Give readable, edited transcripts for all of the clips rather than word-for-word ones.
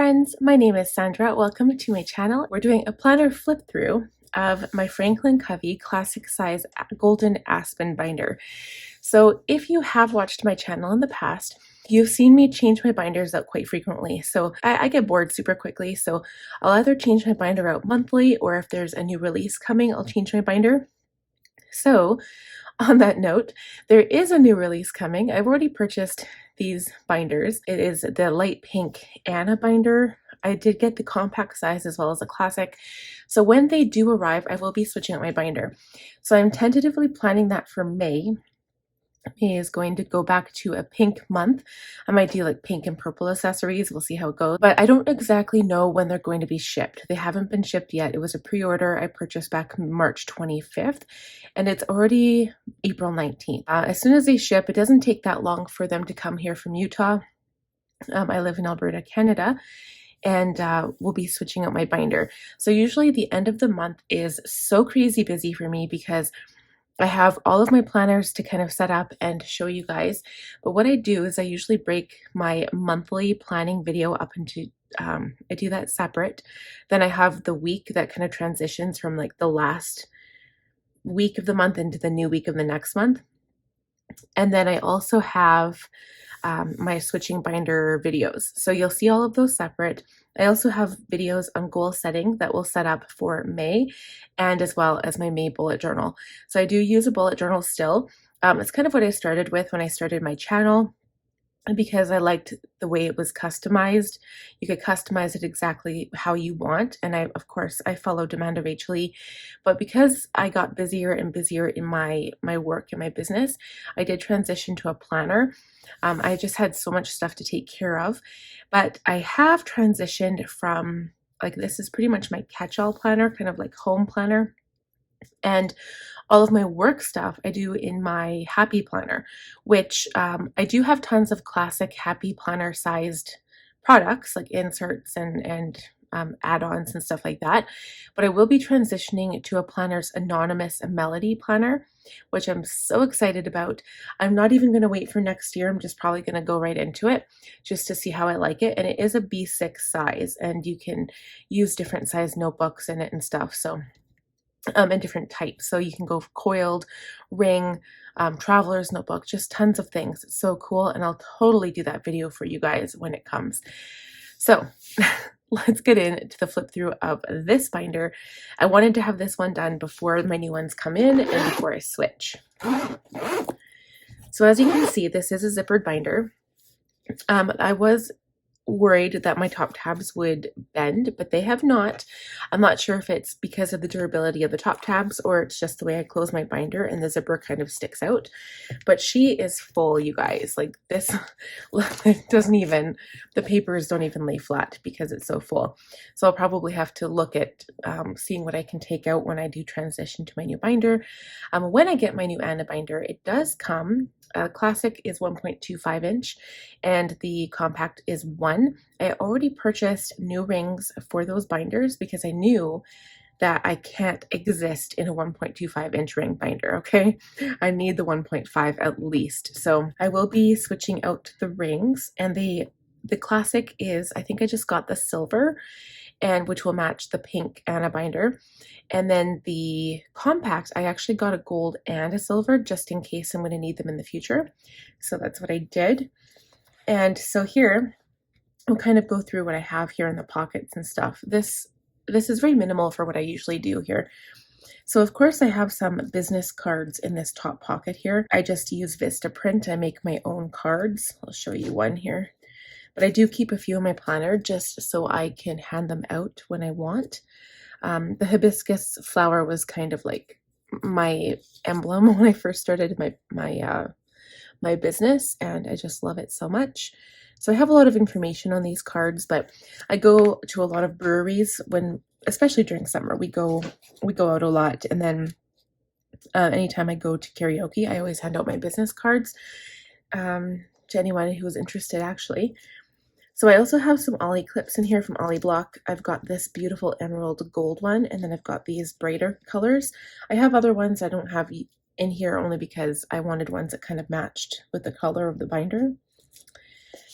friends, my name is Sandra. Welcome to my channel. We're doing a planner flip through of my Franklin Covey classic size golden Aspen binder. So if you have watched my channel in the past, you've seen me change my binders out quite frequently. So I get bored super quickly. So I'll either change my binder out monthly, or if there's a new release coming, I'll change my binder. So on that note, there is a new release coming. I've already purchased these binders. It is the light pink Anna binder. I did get the compact size as well as a classic. So when they do arrive, I will be switching out my binder. So I'm tentatively planning that for May. May is going to go back to a pink month. I might do like pink and purple accessories. We'll see how it goes. But I don't exactly know when they're going to be shipped. They haven't been shipped yet. It was a pre-order I purchased back March 25th, and it's already April 19th. As soon as they ship, it doesn't take that long for them to come here from Utah. I live in Alberta, Canada, and we'll be switching out my binder. So usually the end of the month is so crazy busy for me because I have all of my planners to kind of set up and show you guys. But what I do is I usually break my monthly planning video up into, I do that separate. Then I have the week that kind of transitions from like the last week of the month into the new week of the next month. And then I also have my switching binder videos. So you'll see all of those separate. I also have videos on goal setting that will set up for May, and as well as my May bullet journal. So I do use a bullet journal still. It's kind of what I started with when I started my channel, because I liked the way it was customized. You could customize it exactly how you want. And of course, I followed Amanda Rachel Lee. But because I got busier and busier in my work and my business, I did transition to a planner. I just had so much stuff to take care of. But I have transitioned from, like, this is pretty much my catch-all planner, kind of like home planner. And all of my work stuff I do in my Happy Planner, which I do have tons of classic Happy Planner sized products like inserts and add-ons and stuff like that. But I will be transitioning to a Planner's Anonymous Melody Planner, which I'm so excited about. I'm not even going to wait for next year. I'm just probably going to go right into it just to see how I like it. And it is a B6 size, and you can use different size notebooks in it and stuff. So and different types. So you can go coiled, ring, traveler's notebook, just tons of things. It's so cool. And I'll totally do that video for you guys when it comes. So let's get into the flip through of this binder. I wanted to have this one done before my new ones come in and before I switch. So as you can see, this is a zippered binder. I was worried that my top tabs would bend, but they have not. I'm not sure if it's because of the durability of the top tabs or it's just the way I close my binder and the zipper kind of sticks out. But she is full, you guys. Like this, it doesn't even, the papers don't even lay flat because it's so full. So I'll probably have to look at seeing what I can take out when I do transition to my new binder. When I get my new Anna binder, it does come. Classic is 1.25 inch and the compact is 1. I already purchased new rings for those binders because I knew that I can't exist in a 1.25 inch ring binder, okay? I need the 1.5 at least. So I will be switching out the rings, and the classic is, I think I just got the silver, and which will match the pink Anna binder. And then the compact, I actually got a gold and a silver just in case I'm going to need them in the future. So that's what I did. And so here, I'll kind of go through what I have here in the pockets and stuff. This is very minimal for what I usually do here. So of course I have some business cards in this top pocket here. I just use Vistaprint. I make my own cards. I'll show you one here. But I do keep a few in my planner just so I can hand them out when I want. The hibiscus flower was kind of like my emblem when I first started my business, and I just love it so much. So I have a lot of information on these cards, but I go to a lot of breweries especially during summer. We go out a lot, and then anytime I go to karaoke, I always hand out my business cards to anyone who is interested, actually. So I also have some Ollie clips in here from Ollie Block. I've got this beautiful emerald gold one, and then I've got these brighter colors. I have other ones I don't have in here only because I wanted ones that kind of matched with the color of the binder.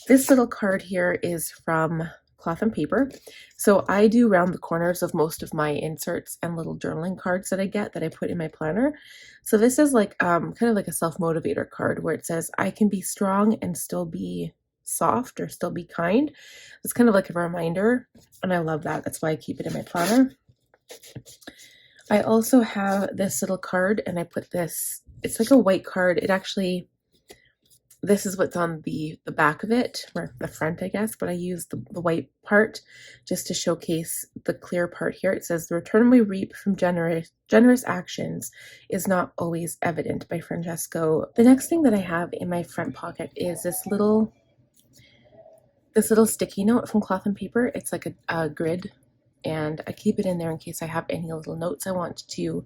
This little card here is from cloth and paper. So I do round the corners of most of my inserts and little journaling cards that I get that I put in my planner. So this is like kind of like a self-motivator card where it says I can be strong and still be soft or still be kind. It's kind of like a reminder, and I love that. That's why I keep it in my planner. I also have this little card, and I put this, it's like a white card. It actually, this is what's on the back of it, or the front, I guess, but I use the white part just to showcase the clear part here. It says, the return we reap from generous actions is not always evident, by Francesco. The next thing that I have in my front pocket is this little sticky note from Cloth and Paper. It's like a grid, and I keep it in there in case I have any little notes I want to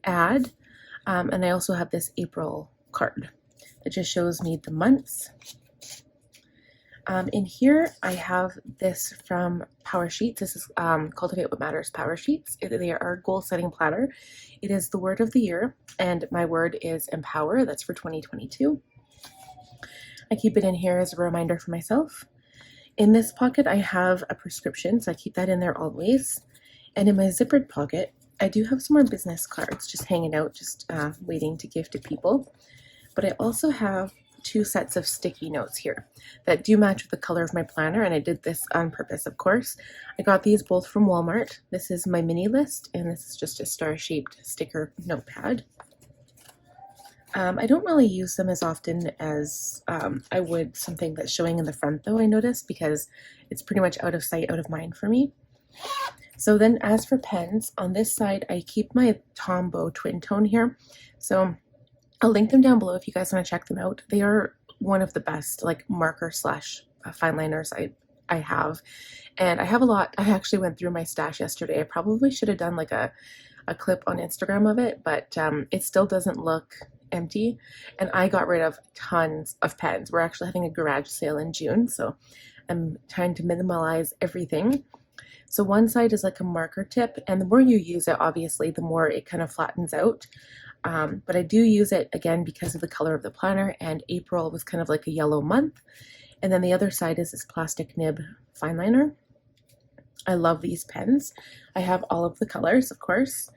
add. And I also have this April card that just shows me the months. In here, I have this from Power Sheets. This is Cultivate What Matters Power Sheets. They are a goal-setting planner. It is the word of the year, and my word is empower. That's for 2022. I keep it in here as a reminder for myself. In this pocket, I have a prescription, so I keep that in there always. And in my zippered pocket, I do have some more business cards just hanging out, just waiting to give to people. But I also have 2 sets of sticky notes here that do match with the color of my planner, and I did this on purpose, of course. I got these both from Walmart. This is my mini list, and this is just a star-shaped sticker notepad. I don't really use them as often as I would something that's showing in the front, though, I noticed, because it's pretty much out of sight, out of mind for me. So then as for pens, on this side, I keep my Tombow Twin Tone here. So I'll link them down below if you guys want to check them out. They are one of the best like marker slash fine liners I have. And I have a lot. I actually went through my stash yesterday. I probably should have done like a clip on Instagram of it, but it still doesn't look empty. And I got rid of tons of pens. We're actually having a garage sale in June, so I'm trying to minimalize everything. So one side is like a marker tip, and the more you use it, obviously, the more it kind of flattens out. But I do use it, again, because of the color of the planner, and April was kind of like a yellow month. And then the other side is this plastic nib fine liner. I love these pens. I have all of the colors, of course.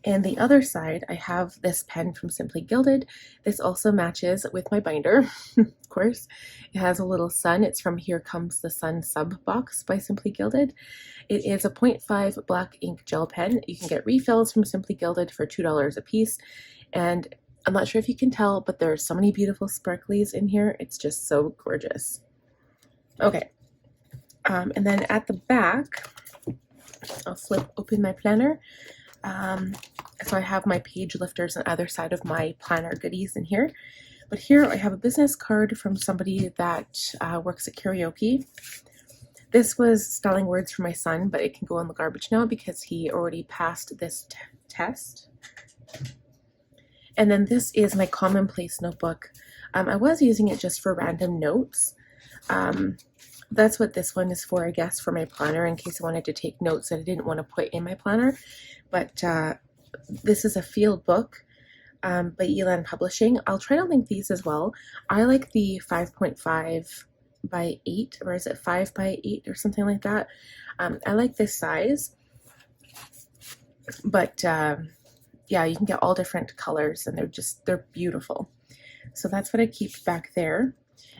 And the other side, I have this pen from Simply Gilded. This also matches with my binder, of course. It has a little sun. It's from Here Comes the Sun sub box by Simply Gilded. It is a 0.5 black ink gel pen. You can get refills from Simply Gilded for $2 a piece. And I'm not sure if you can tell, but there are so many beautiful sparklies in here. It's just so gorgeous. Okay. And then at the back, I'll flip open my planner. So I have my page lifters on either side of my planner goodies in here. But here I have a business card from somebody that works at karaoke. This was spelling words for my son, but it can go in the garbage now because he already passed this test. And then this is my commonplace notebook. I was using it just for random notes. That's what this one is for, I guess, for my planner, in case I wanted to take notes that I didn't want to put in my planner. But this is a field book by Elan Publishing. I'll try to link these as well. I like the 5.5 by 8, or is it 5 by 8 or something like that. I like this size, but yeah, you can get all different colors, and they're beautiful. So that's what I keep back there.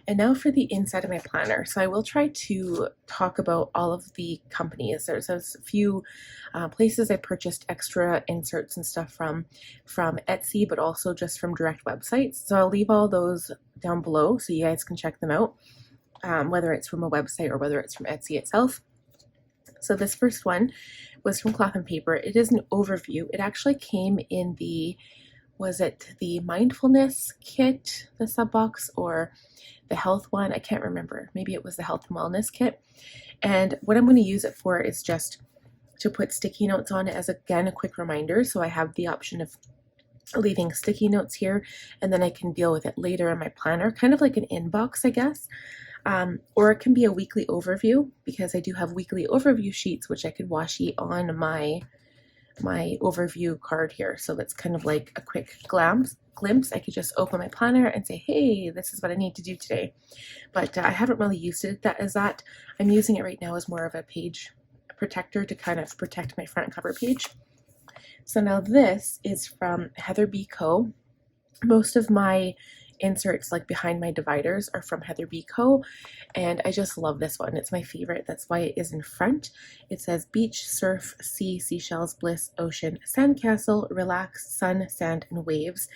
And now for the inside of my planner. So I will try to talk about all of the companies. There's a few places I purchased extra inserts and stuff from Etsy, but also just from direct websites. So I'll leave all those down below so you guys can check them out, whether it's from a website or whether it's from Etsy itself. So this first one was from Cloth and Paper. It is an overview. It actually came in the, was it the mindfulness kit, the sub box, or the health one? I can't remember. Maybe it was the health and wellness kit. And what I'm going to use it for is just to put sticky notes on it as, again, a quick reminder. So I have the option of leaving sticky notes here, and then I can deal with it later in my planner, kind of like an inbox, I guess. Or it can be a weekly overview, because I do have weekly overview sheets, which I could washi on my overview card here. So that's kind of like a quick glance glimpse, I could just open my planner and say, hey, this is what I need to do today. But I haven't really used it as that. I'm using it right now as more of a page protector to kind of protect my front cover page. So now this is from Heather B Co. Most of my inserts, like behind my dividers, are from Heather B Co. And I just love this one. It's my favorite. That's why it is in front. It says beach, surf, sea, seashells, bliss, ocean, sandcastle, relax, sun, sand, and waves.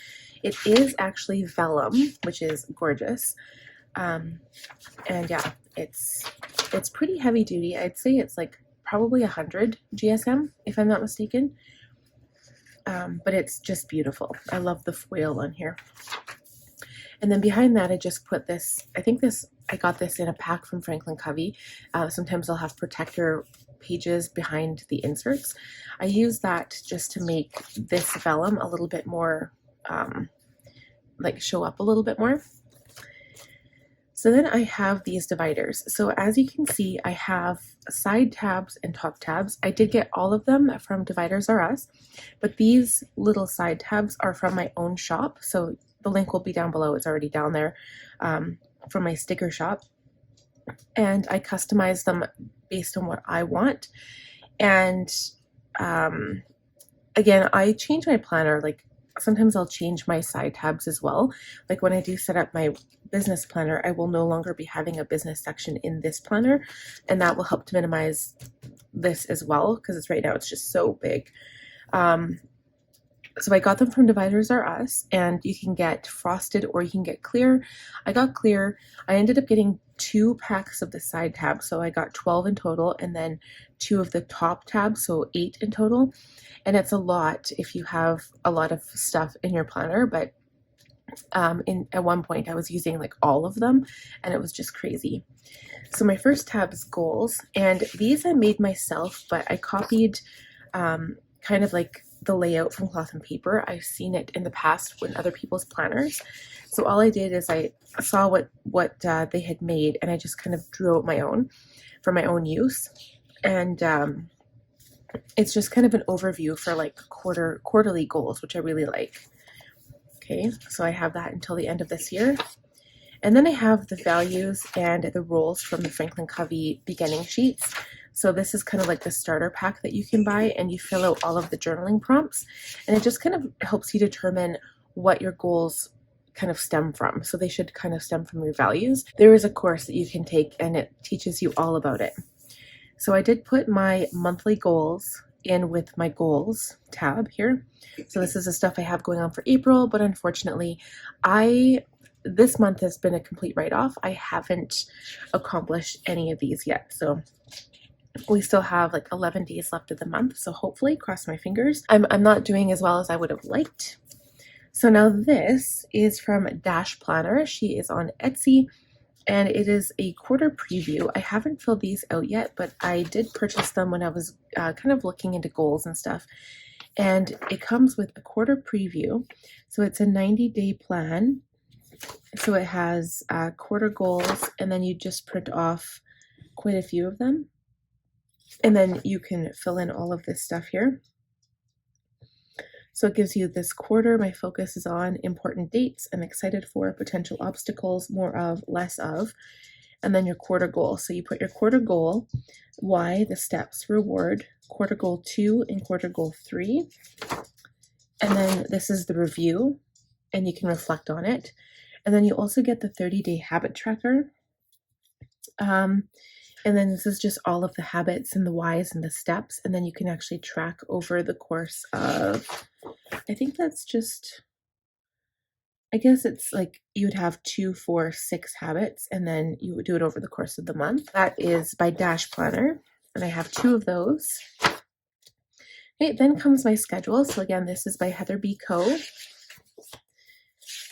It is actually vellum, which is gorgeous. And yeah, it's pretty heavy duty. I'd say it's like probably 100 GSM, if I'm not mistaken. But it's just beautiful. I love the foil on here. And then behind that, I just put this, I got this in a pack from Franklin Covey. Sometimes I'll have protector pages behind the inserts. I use that just to make this vellum a little bit more, like show up a little bit more. So then I have these dividers. So as you can see, I have side tabs and top tabs. I did get all of them from Dividers R Us, but these little side tabs are from my own shop. So the link will be down below. It's already down there from my sticker shop. And I customize them based on what I want. And again, I change my planner. Like sometimes I'll change my side tabs as well. Like when I do set up my business planner, I will no longer be having a business section in this planner, and that will help to minimize this as well, because it's right now it's just so big. So I got them from Dividers R Us, and you can get frosted or you can get clear. I got clear. I ended up getting 2 packs of the side tabs, so I got 12 in total, and then 2 of the top tabs, so 8 in total. And it's a lot if you have a lot of stuff in your planner, but at one point I was using like all of them, and it was just crazy. So my first tab is goals, and these I made myself, but I copied kind of like the layout from Cloth and Paper. I've seen it in the past in other people's planners. So all I did is I saw what they had made, and I just kind of drew out my own for my own use. And it's just kind of an overview for like quarterly goals, which I really like. Okay, so I have that until the end of this year. And then I have the values and the rules from the Franklin Covey beginning sheets. So this is kind of like the starter pack that you can buy, and you fill out all of the journaling prompts, and it just kind of helps you determine what your goals kind of stem from. So they should kind of stem from your values. There is a course that you can take, and it teaches you all about it. So I did put my monthly goals in with my goals tab here. So this is the stuff I have going on for April, but unfortunately this month has been a complete write-off. I haven't accomplished any of these yet. So we still have like 11 days left of the month. So hopefully, cross my fingers. I'm not doing as well as I would have liked. So now this is from Dash Planner. She is on Etsy, and it is a quarter preview. I haven't filled these out yet, but I did purchase them when I was kind of looking into goals and stuff. And it comes with a quarter preview. So it's a 90-day plan. So it has quarter goals, and then you just print off quite a few of them. And then you can fill in all of this stuff here. So it gives you this quarter. My focus is on important dates. I'm excited for potential obstacles, more of, less of. And then your quarter goal. So you put your quarter goal, why, the steps, reward, quarter goal 2 and quarter goal 3. And then this is the review, and you can reflect on it. And then you also get the 30-day habit tracker. And then this is just all of the habits and the whys and the steps. And then you can actually track over the course of, I think that's just, I guess it's like you would have 2, 4, 6 habits, and then you would do it over the course of the month. That is by Dash Planner, and I have 2 of those. Okay, then comes my schedule. So again, this is by Heather B Co.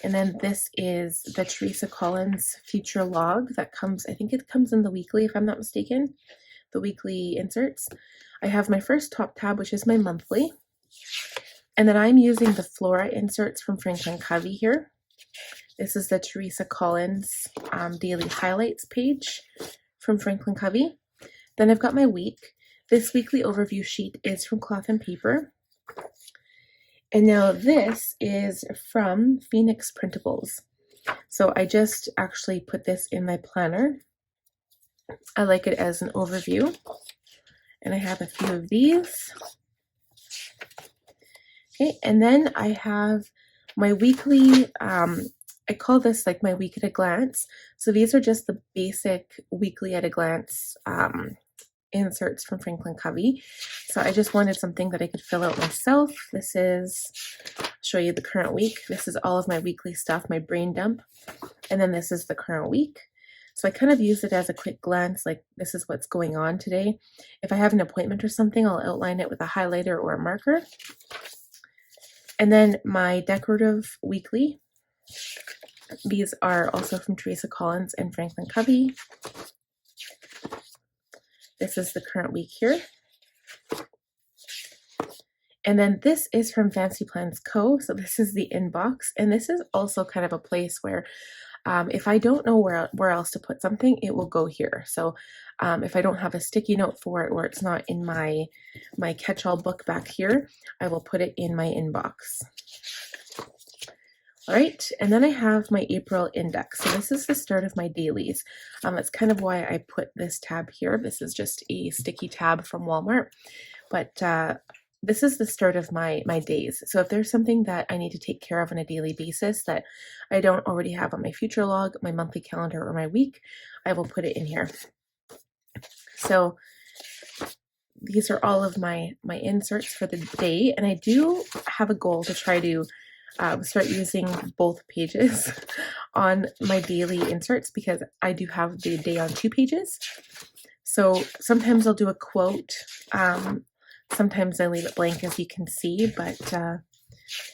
And then this is the Teresa Collins future log that comes, I think it comes in the weekly, if I'm not mistaken, the weekly inserts. I have my first top tab, which is my monthly. And then I'm using the Flora inserts from Franklin Covey here. This is the Teresa Collins daily highlights page from Franklin Covey. Then I've got my week. This weekly overview sheet is from Cloth and Paper. And now this is from Phoenix Printables. So I just actually put this in my planner. I like it as an overview. And I have a few of these. Okay, and then I have my weekly, I call this like my week at a glance. So these are just the basic weekly at a glance inserts from Franklin Covey. So I just wanted something that I could fill out myself. This is, show you the current week. This is all of my weekly stuff, my brain dump. And then this is the current week. So I kind of use it as a quick glance, like this is what's going on today. If I have an appointment or something, I'll outline it with a highlighter or a marker. And then my decorative weekly. These are also from Teresa Collins and Franklin Covey. This is the current week here. And then this is from Fancy Plans Co. So this is the inbox. And this is also kind of a place where if I don't know where else to put something, it will go here. So if I don't have a sticky note for it or it's not in my catch-all book back here, I will put it in my inbox. All right, and then I have my April index. So this is the start of my dailies. That's kind of why I put this tab here. This is just a sticky tab from Walmart, but this is the start of my days. So if there's something that I need to take care of on a daily basis that I don't already have on my future log, my monthly calendar, or my week, I will put it in here. So these are all of my inserts for the day, and I do have a goal to try to start using both pages on my daily inserts because I do have the day on 2 pages. So sometimes I'll do a quote. Sometimes I leave it blank, as you can see, but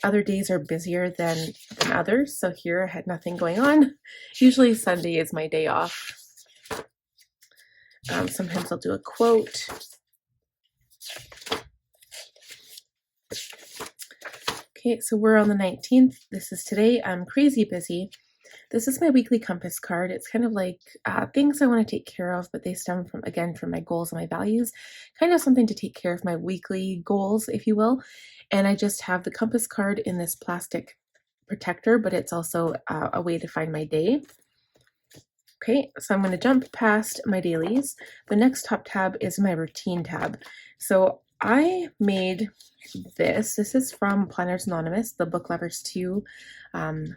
other days are busier than others. So here I had nothing going on. Usually Sunday is my day off. Sometimes I'll do a quote. Okay, so we're on the 19th. This is today. I'm crazy busy. This is my weekly compass card. It's kind of like things I want to take care of, but they stem from, again, from my goals and my values. Kind of something to take care of my weekly goals, if you will. And I just have the compass card in this plastic protector, but it's also a way to find my day. Okay, so I'm going to jump past my dailies. The next top tab is my routine tab. So I made this. This is from Planners Anonymous, the Book Lovers 2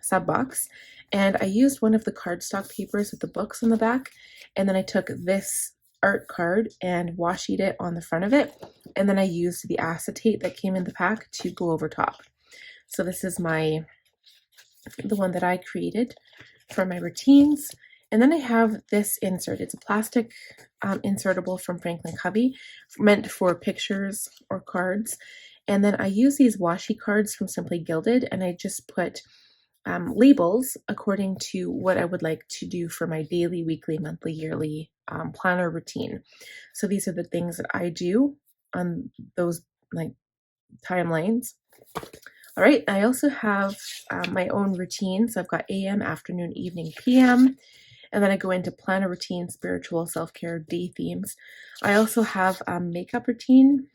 sub box. And I used one of the cardstock papers with the books on the back. And then I took this art card and washi it on the front of it. And then I used the acetate that came in the pack to go over top. So this is the one that I created for my routines. And then I have this insert. It's a plastic insertable from Franklin Covey, meant for pictures or cards. And then I use these washi cards from Simply Gilded, and I just put labels according to what I would like to do for my daily, weekly, monthly, yearly planner routine. So these are the things that I do on those like timelines. All right, I also have my own routine. So I've got AM, afternoon, evening, PM. And then I go into planner routine, spiritual, self-care, day themes. I also have a makeup routine.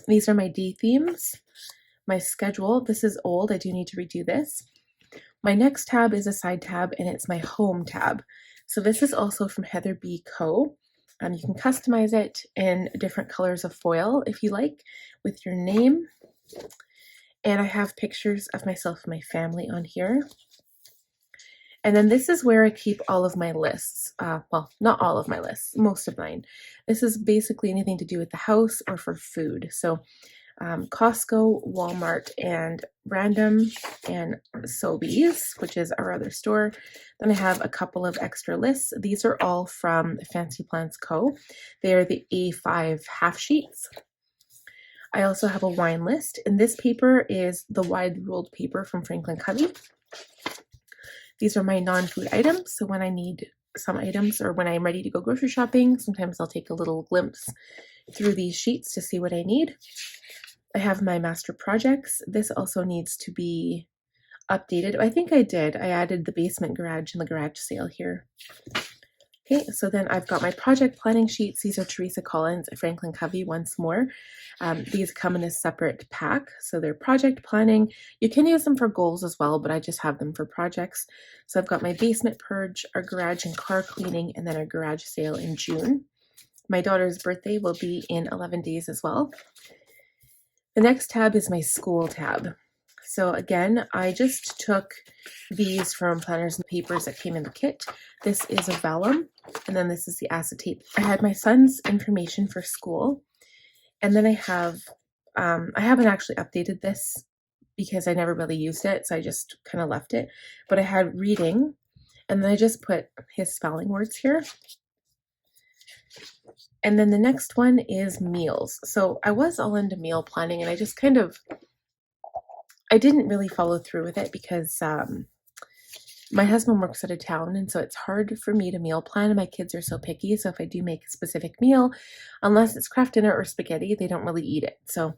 These are my day themes. My schedule, this is old. I do need to redo this. My next tab is a side tab, and it's my home tab. So this is also from Heather B. Co. You can customize it in different colors of foil if you like, with your name. And I have pictures of myself and my family on here. And then this is where I keep all of my lists. Well, not all of my lists, most of mine. This is basically anything to do with the house or for food. So Costco, Walmart, and Random, and Sobeys, which is our other store. Then I have a couple of extra lists. These are all from Fancy Plans Co. They are the A5 half sheets. I also have a wine list, and this paper is the wide ruled paper from Franklin Covey. These are my non-food items, so when I need some items or when I'm ready to go grocery shopping, sometimes I'll take a little glimpse through these sheets to see what I need. I have my master projects. This also needs to be updated. I think I did. I added the basement garage and the garage sale here. Okay, so then I've got my project planning sheets. These are Teresa Collins, Franklin Covey once more. These come in a separate pack, so they're project planning. You can use them for goals as well, but I just have them for projects. So I've got my basement purge, our garage and car cleaning, and then our garage sale in June. My daughter's birthday will be in 11 days as well. The next tab is my school tab. So again, I just took these from planners and papers that came in the kit. This is a vellum, and then this is the acetate. I had my son's information for school, and then I haven't actually updated this because I never really used it, so I just kind of left it. But I had reading, and then I just put his spelling words here. And then the next one is meals. So I was all into meal planning, and I just I didn't really follow through with it because my husband works out of town, and so it's hard for me to meal plan, and my kids are so picky. So if I do make a specific meal, unless it's Kraft dinner or spaghetti, they don't really eat it. So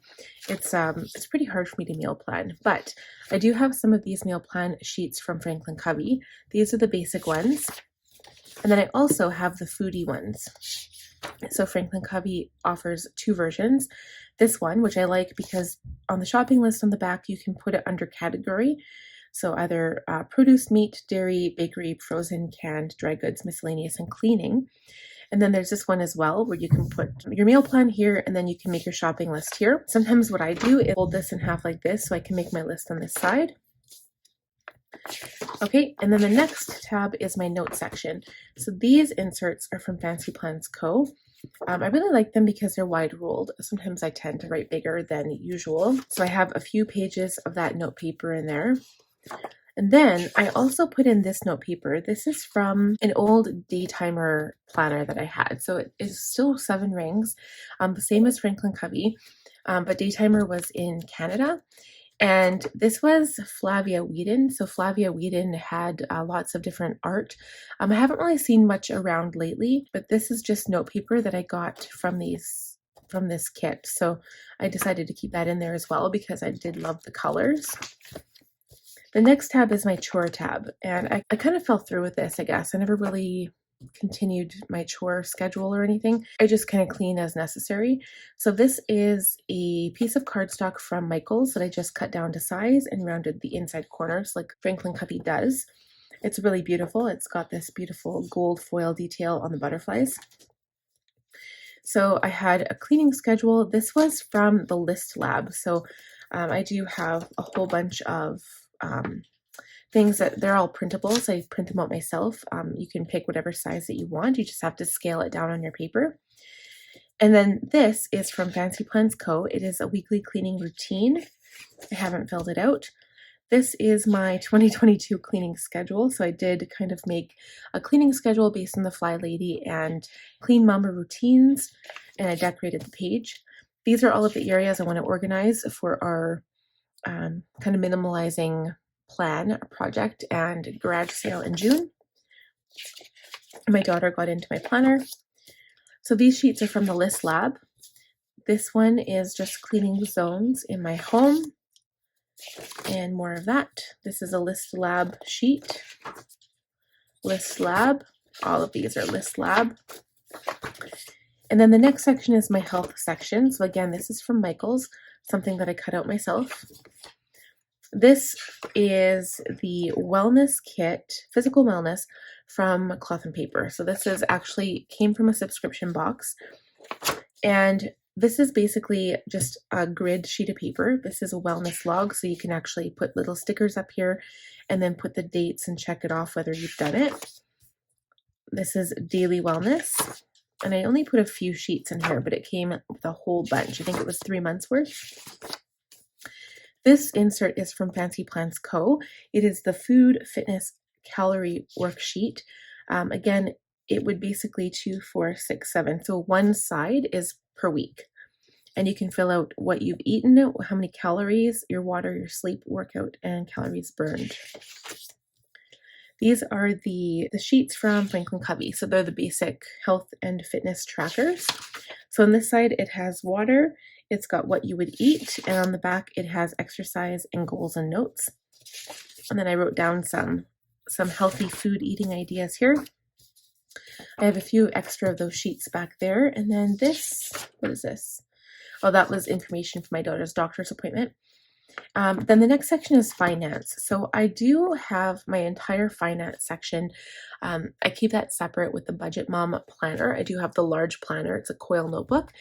it's pretty hard for me to meal plan. But I do have some of these meal plan sheets from Franklin Covey. These are the basic ones, and then I also have the foodie ones. So Franklin Covey offers two versions. This one, which I like because on the shopping list on the back, you can put it under category. So either produce, meat, dairy, bakery, frozen, canned, dry goods, miscellaneous, and cleaning. And then there's this one as well where you can put your meal plan here, and then you can make your shopping list here. Sometimes what I do is fold this in half like this so I can make my list on this side. Okay, and then the next tab is my notes section. So these inserts are from Fancy Plans Co. I really like them because they're wide ruled. Sometimes I tend to write bigger than usual. So I have a few pages of that note paper in there. And then I also put in this note paper. This is from an old Daytimer planner that I had. So it is still 7 rings, the same as Franklin Covey, but Daytimer was in Canada. And this was Flavia Whedon. So Flavia Whedon had lots of different art. I haven't really seen much around lately, but this is just note paper that I got from this kit. So I decided to keep that in there as well because I did love the colors. The next tab is my chore tab, and I kind of fell through with this, I guess. I never really continued my chore schedule or anything. I just kind of clean as necessary. So this is a piece of cardstock from Michaels that I just cut down to size and rounded the inside corners like Franklin Covey does. It's really beautiful. It's got this beautiful gold foil detail on the butterflies. So I had a cleaning schedule. This was from the List Lab. So I do have a whole bunch of things that they're all printable, so I print them out myself. You can pick whatever size that you want. You just have to scale it down on your paper. And then this is from Fancy Plans Co. It is a weekly cleaning routine. I haven't filled it out. This is my 2022 cleaning schedule. So I did kind of make a cleaning schedule based on the Fly Lady and Clean Mama routines, and I decorated the page. These are all of the areas I want to organize for our kind of minimalizing plan project and garage sale in June. My daughter got into my planner. So these sheets are from the List Lab. This one is just cleaning zones in my home and more of that. This is a List Lab sheet. List Lab. All of these are List Lab. And then the next section is my health section. So again, this is from Michaels, something that I cut out myself. This is the wellness kit, physical wellness from Cloth and Paper. So this is actually came from a subscription box. And this is basically just a grid sheet of paper. This is a wellness log, so you can actually put little stickers up here and then put the dates and check it off whether you've done it. This is daily wellness. And I only put a few sheets in here, but it came with a whole bunch. I think it was 3 months worth. This insert is from Fancy Plans Co. It is the food, fitness, calorie worksheet. Again, it would basically 2, 4, 6, 7. So one side is per week. And you can fill out what you've eaten, how many calories, your water, your sleep, workout, and calories burned. These are the sheets from Franklin Covey. So they're the basic health and fitness trackers. So on this side, it has water. It's got what you would eat, and on the back it has exercise and goals and notes. And then I wrote down some healthy food eating ideas here. I have a few extra of those sheets back there. And then this, what is this? Oh, that was information for my daughter's doctor's appointment. Then the next section is finance. So I do have my entire finance section. I keep that separate with the Budget Mom planner. I do have the large planner. It's a coil notebook,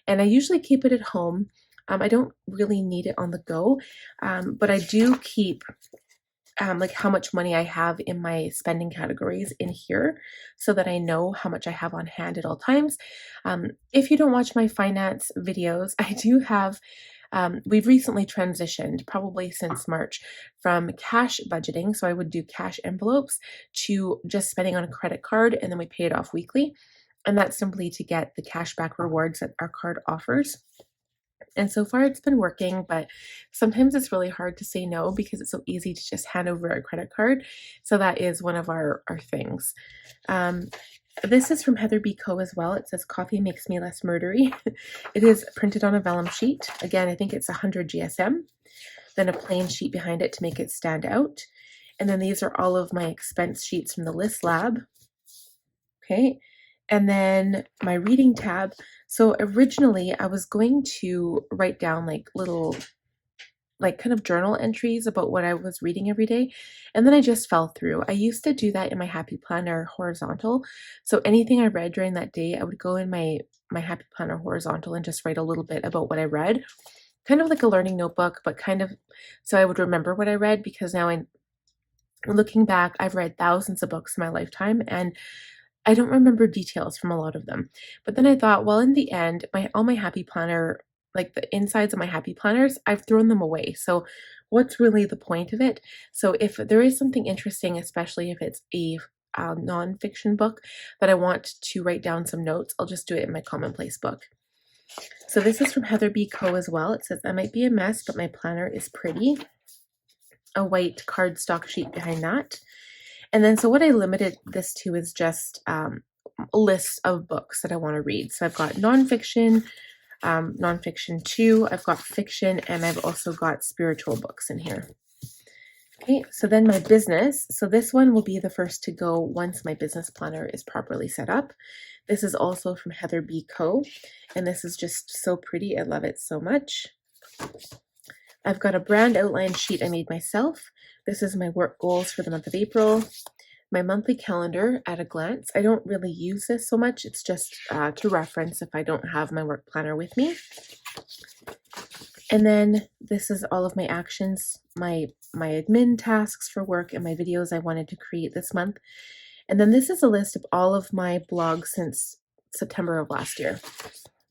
and I usually keep it at home. I don't really need it on the go, but I do keep like how much money I have in my spending categories in here so that I know how much I have on hand at all times. If you don't watch my finance videos, I do have, we've recently transitioned, probably since March, from cash budgeting. So I would do cash envelopes to just spending on a credit card, and then we pay it off weekly. And that's simply to get the cashback rewards that our card offers. And so far it's been working, but sometimes it's really hard to say no because it's so easy to just hand over a credit card. So that is one of our things. This is from Heather B. Co. as well. It says, "Coffee makes me less murdery." It is printed on a vellum sheet. Again, I think it's 100 GSM. Then a plain sheet behind it to make it stand out. And then these are all of my expense sheets from the List Lab. Okay. And then my reading tab. So originally I was going to write down like little, like kind of journal entries about what I was reading every day. And then I just fell through. I used to do that in my Happy Planner horizontal. So anything I read during that day, I would go in my Happy Planner horizontal and just write a little bit about what I read. Kind of like a learning notebook, but kind of so I would remember what I read, because now looking back, I've read thousands of books in my lifetime and I don't remember details from a lot of them. But then I thought, well, in the end, all my Happy Planner, like the insides of my Happy Planners, I've thrown them away. So what's really the point of it? So if there is something interesting, especially if it's a nonfiction book that I want to write down some notes, I'll just do it in my commonplace book. So this is from Heather B. Co. as well. It says, "I might be a mess, but my planner is pretty." A white cardstock sheet behind that. And then, so what I limited this to is just a list of books that I want to read. So I've got nonfiction, nonfiction 2, I've got fiction, and I've also got spiritual books in here. Okay, so then my business. So this one will be the first to go once my business planner is properly set up. This is also from Heather B. Co. And this is just so pretty. I love it so much. I've got a brand outline sheet I made myself. This is my work goals for the month of April. My monthly calendar at a glance. I don't really use this so much. It's just to reference if I don't have my work planner with me. And then this is all of my actions, my admin tasks for work, and my videos I wanted to create this month. And then this is a list of all of my blogs since September of last year.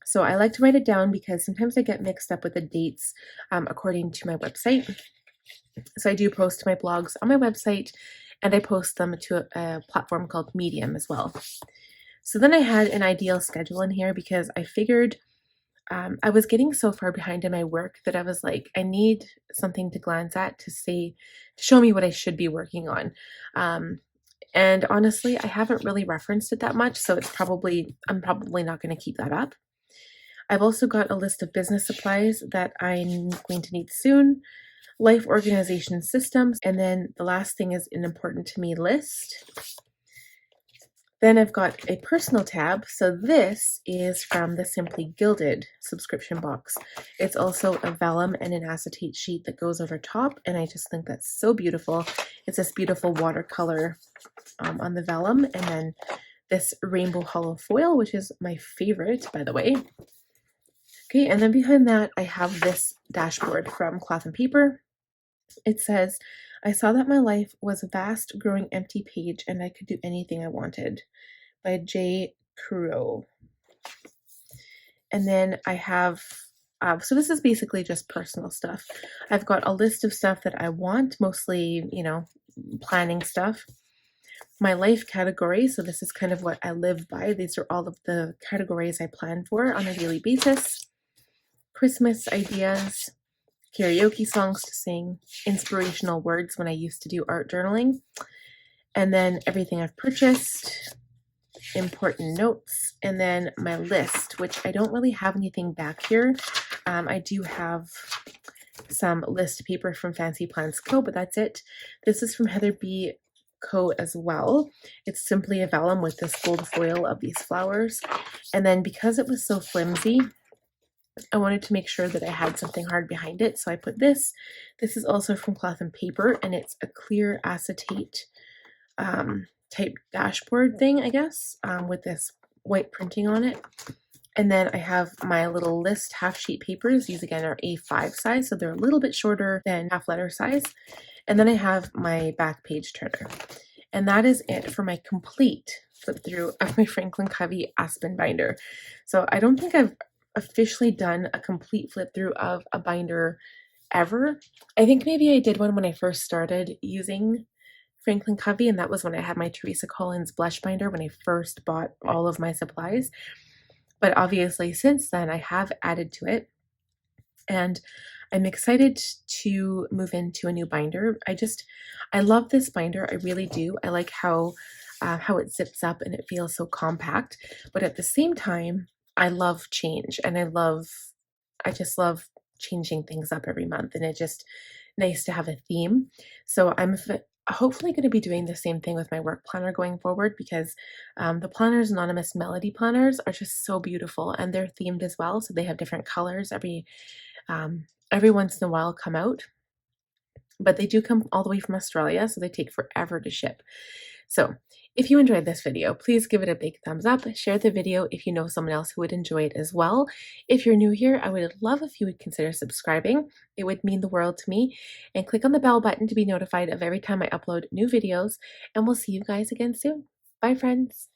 So I like to write it down because sometimes I get mixed up with the dates according to my website. So I do post my blogs on my website, and I post them to a platform called Medium as well. So then I had an ideal schedule in here because I figured I was getting so far behind in my work that I was like, I need something to glance at to show me what I should be working on. And honestly, I haven't really referenced it that much, so I'm probably not going to keep that up. I've also got a list of business supplies that I'm going to need soon, life organization systems, and then the last thing is an important to me list. Then I've got a personal tab. So this is from the Simply Gilded subscription box. It's also a vellum and an acetate sheet that goes over top, and I just think that's so beautiful. It's this beautiful watercolor on the vellum, and then this rainbow hollow foil, which is my favorite, by the way. Okay, and then behind that, I have this dashboard from Cloth and Paper. It says, "I saw that my life was a vast, growing empty page, and I could do anything I wanted," by J. Crow. And then I have, so this is basically just personal stuff. I've got a list of stuff that I want, mostly, planning stuff. My life category, so this is kind of what I live by. These are all of the categories I plan for on a daily basis. Christmas ideas, karaoke songs to sing, inspirational words when I used to do art journaling, and then everything I've purchased, important notes, and then my list, which I don't really have anything back here. I do have some list paper from Fancy Plans Co., but that's it. This is from Heather B. coat as well. It's simply a vellum with this gold foil of these flowers. And then because it was so flimsy, I wanted to make sure that I had something hard behind it. So I put this. This is also from Cloth and Paper, and it's a clear acetate type dashboard thing, I guess, with this white printing on it. And then I have my little list half sheet papers. These again are A5 size, so they're a little bit shorter than half letter size. And then I have my back page turner. And that is it for my complete flip through of my Franklin Covey Aspen binder. So I don't think I've officially done a complete flip through of a binder ever. I think maybe I did one when I first started using Franklin Covey, and that was when I had my Teresa Collins blush binder when I first bought all of my supplies. But obviously since then I have added to it, and I'm excited to move into a new binder. I love this binder. I really do. I like how it zips up and it feels so compact, but at the same time, I love change, and I just love changing things up every month, and it's just nice to have a theme. So I'm hopefully going to be doing the same thing with my work planner going forward, because the Planners Anonymous Melody planners are just so beautiful, and they're themed as well. So they have different colors every once in a while come out, but they do come all the way from Australia, so they take forever to ship. So if you enjoyed this video, please give it a big thumbs up. Share the video if you know someone else who would enjoy it as well. If you're new here, I would love if you would consider subscribing. It would mean the world to me. And click on the bell button to be notified of every time I upload new videos. And we'll see you guys again soon. Bye, friends.